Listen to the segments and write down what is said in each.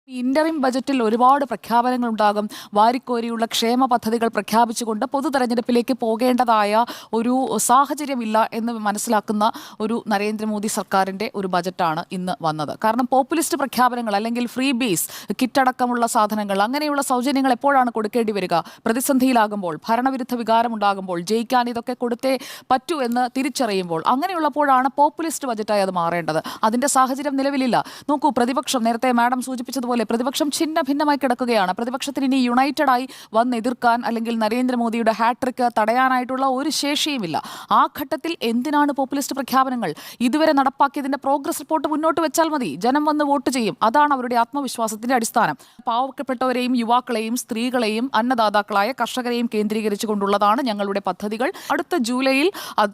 Interim ബജറ്റിൽ ഒരുപാട് പ്രഖ്യാപനങ്ങൾ ഉണ്ടാകും. വാരിക്കോരിയുള്ള ക്ഷേമ പദ്ധതികൾ പ്രഖ്യാപിച്ചുകൊണ്ട് പൊതു തെരഞ്ഞെടുപ്പിലേക്ക് പോകേണ്ടതായ ഒരു സാഹചര്യമില്ല എന്ന് മനസ്സിലാക്കുന്ന ഒരു നരേന്ദ്രമോദി സർക്കാരിന്റെ ഒരു ബജറ്റാണ് ഇന്ന് വന്നത്. കാരണം പോപ്പുലിസ്റ്റ് പ്രഖ്യാപനങ്ങൾ അല്ലെങ്കിൽ ഫ്രീ ബീസ് കിറ്റടക്കമുള്ള സാധനങ്ങൾ അങ്ങനെയുള്ള സൗജന്യങ്ങൾ എപ്പോഴാണ് കൊടുക്കേണ്ടി വരിക? പ്രതിസന്ധിയിലാകുമ്പോൾ, ഭരണവിരുദ്ധ വികാരമുണ്ടാകുമ്പോൾ, ജയിക്കാൻ ഇതൊക്കെ കൊടുത്തേ പറ്റൂ എന്ന് തിരിച്ചറിയുമ്പോൾ, അങ്ങനെയുള്ളപ്പോഴാണ് പോപ്പുലിസ്റ്റ് ബജറ്റായി അത് മാറേണ്ടത്. അതിന്റെ സാഹചര്യം നിലവിലില്ല. നോക്കൂ, പ്രതിപക്ഷം നേരത്തെ മാഡം സൂചിപ്പിച്ചതുപോലെ പ്രതിപക്ഷം ഛിന്ന ഭിന്നമായി കിടക്കുകയാണ്. പ്രതിപക്ഷത്തിന് ഇനി യുണൈറ്റഡായി വന്ന് എതിർക്കാൻ അല്ലെങ്കിൽ നരേന്ദ്രമോദിയുടെ ഹാട്രിക്ക് തടയാനായിട്ടുള്ള ഒരു ശേഷിയുമില്ല. ആ ഘട്ടത്തിൽ എന്തിനാണ് പോപ്പുലിസ്റ്റ് പ്രഖ്യാപനങ്ങൾ? ഇതുവരെ നടപ്പാക്കിയതിന്റെ പ്രോഗ്രസ് റിപ്പോർട്ട് മുന്നോട്ട് വെച്ചാൽ മതി. ജനം വന്ന് വോട്ട് ചെയ്യും. അതാണ് അവരുടെ ആത്മവിശ്വാസത്തിന്റെ അടിസ്ഥാനം. പാവപ്പെട്ടവരെയും യുവാക്കളെയും സ്ത്രീകളെയും അന്നദാതാക്കളായ കർഷകരെയും കേന്ദ്രീകരിച്ചുകൊണ്ടുള്ളതാണ് ഞങ്ങളുടെ പദ്ധതികൾ. അടുത്ത ജൂലൈയിൽ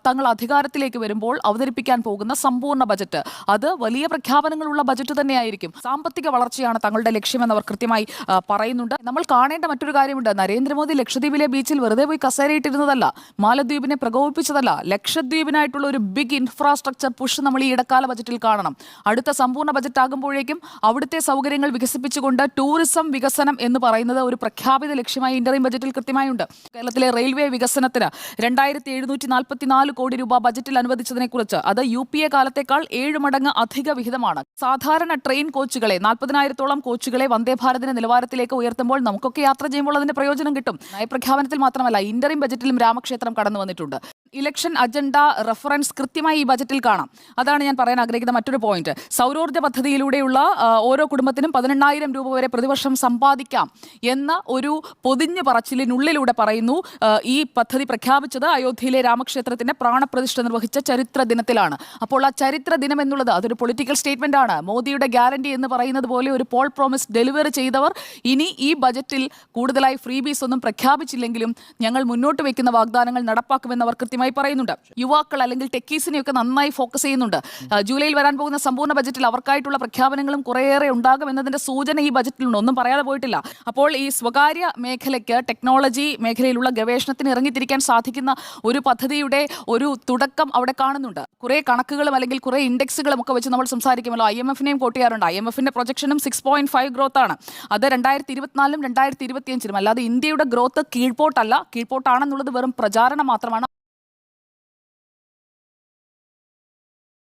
തങ്ങൾ അധികാരത്തിലേക്ക് വരുമ്പോൾ അവതരിപ്പിക്കാൻ പോകുന്ന സമ്പൂർണ്ണ ബജറ്റ് അത് വലിയ പ്രഖ്യാപനങ്ങളുള്ള ബജറ്റ് തന്നെയായിരിക്കും. സാമ്പത്തിക വളർച്ചയാണ് തങ്ങളുടെ ലക്ഷ്യമെന്ന് അവർ കൃത്യമായി പറയുന്നുണ്ട്. നമ്മൾ കാണേണ്ട മറ്റൊരു കാര്യമുണ്ട്. നരേന്ദ്രമോദി ലക്ഷദ്വീപിലെ ബീച്ചിൽ വെറുതെ പോയി കസേരയിട്ടിരുന്നതല്ല, മാലദ്വീപിനെ പ്രകോപിപ്പിച്ചതല്ല. ലക്ഷദ്വീപിനായിട്ടുള്ള ഒരു ബിഗ് ഇൻഫ്രാസ്ട്രക്ചർ പുഷ് നമ്മൾ ഈ ഇടക്കാല ബജറ്റിൽ കാണണം. അടുത്ത സമ്പൂർണ്ണ ബജറ്റ് ആകുമ്പോഴേക്കും അവിടുത്തെ സൗകര്യങ്ങൾ വികസിപ്പിച്ചുകൊണ്ട് ടൂറിസം വികസനം എന്ന് പറയുന്നത് ഒരു പ്രഖ്യാപിത ലക്ഷ്യമായി ഇന്ററിം ബജറ്റിൽ കൃത്യമായുണ്ട്. കേരളത്തിലെ റെയിൽവേ വികസനത്തിന് 2744 കോടി രൂപ ബജറ്റിൽ അനുവദിച്ചതിനെ കുറിച്ച് അത് UPA കാലത്തേക്കാൾ 7 മടങ്ങ് അധിക വിഹിതമാണ്. സാധാരണ ട്രെയിൻ കോച്ചുകളെ 40,000-ഓളം കോച്ചുകളെ വന്ദേ ഭാരതിന്റെ നിലവാരത്തിലേക്ക് ഉയർത്തുമ്പോൾ നമുക്കൊക്കെ യാത്ര ചെയ്യുമ്പോൾ അതിന്റെ പ്രയോജനം കിട്ടും. നയപ്രഖ്യാപനത്തിൽ മാത്രമല്ല, ഇന്ററിം ബജറ്റിലും രാമക്ഷേത്രം കടന്നു വന്നിട്ടുണ്ട്. ഇലക്ഷൻ അജണ്ട റെഫറൻസ് കൃത്യമായി ഈ ബജറ്റിൽ കാണാം. അതാണ് ഞാൻ പറയാൻ ആഗ്രഹിക്കുന്ന മറ്റൊരു പോയിന്റ്. സൗരോർജ്ജ പദ്ധതിയിലൂടെയുള്ള ഓരോ കുടുംബത്തിനും 18,000 രൂപ വരെ പ്രതിവർഷം സമ്പാദിക്കാം എന്ന ഒരു പൊതിഞ്ഞു പറച്ചിലിനുള്ളിലൂടെ പറയുന്നു. ഈ പദ്ധതി പ്രഖ്യാപിച്ചത് അയോധ്യയിലെ രാമക്ഷേത്രത്തിന്റെ പ്രാണപ്രതിഷ്ഠ നിർവഹിച്ച ചരിത്ര ദിനത്തിലാണ്. അപ്പോൾ ആ ചരിത്ര ദിനം എന്നുള്ളത് അതൊരു പൊളിറ്റിക്കൽ സ്റ്റേറ്റ്മെന്റ് ആണ്. മോദിയുടെ ഗ്യാരണ്ടി എന്ന് പറയുന്നത് പോലെ ഒരു പോൾ പ്രോമിസ് ഡെലിവറി ചെയ്തവർ ഇനി ഈ ബജറ്റിൽ കൂടുതലായി ഫ്രീബീസ് ഒന്നും പ്രഖ്യാപിച്ചില്ലെങ്കിലും ഞങ്ങൾ മുന്നോട്ട് വയ്ക്കുന്ന വാഗ്ദാനങ്ങൾ നടപ്പാക്കുമെന്ന് അവർ കൃത്യമായി പറയുന്നുണ്ട്. യുവാക്കൾ അല്ലെങ്കിൽ ടെക്കീസിനെയൊക്കെ നന്നായി ഫോക്കസ് ചെയ്യുന്നുണ്ട്. ജൂലൈയിൽ വരാൻ പോകുന്ന സമ്പൂർണ്ണ ബജറ്റിൽ അവർക്കായിട്ടുള്ള പ്രഖ്യാപനങ്ങളും കുറേയേറെ ഉണ്ടാകും എന്നതിന്റെ സൂചന ഈ ബജറ്റിലുണ്ട്. ഒന്നും പറയാതെ പോയിട്ടില്ല. അപ്പോൾ ഈ സ്വകാര്യ മേഖലയ്ക്ക് ടെക്നോളജി മേഖലയിലുള്ള ഗവേഷണത്തിന് ഇറങ്ങിത്തിരിക്കാൻ സാധിക്കുന്ന ഒരു പദ്ധതിയുടെ ഒരു തുടക്കം അവിടെ കാണുന്നുണ്ട്. കുറേ കണക്കുകളും അല്ലെങ്കിൽ കുറേ ഇൻഡെക്സുകളും ഒക്കെ വെച്ച് നമ്മൾ സംസാരിക്കുമല്ലോ. IMF-നെയും കോട്ട് ചെയ്യാറുണ്ട്. IMF-ന്റെ പ്രൊജക്ഷനും 6.5 ഗ്രോത്ത് ആണ്. അത് 2024-ലും 2025-ലും. അല്ലാതെ ഇന്ത്യയുടെ ഗ്രോത്ത് കീഴ്പോട്ടാണെന്നുള്ളത് വെറും പ്രചാരണം മാത്രമാണ്.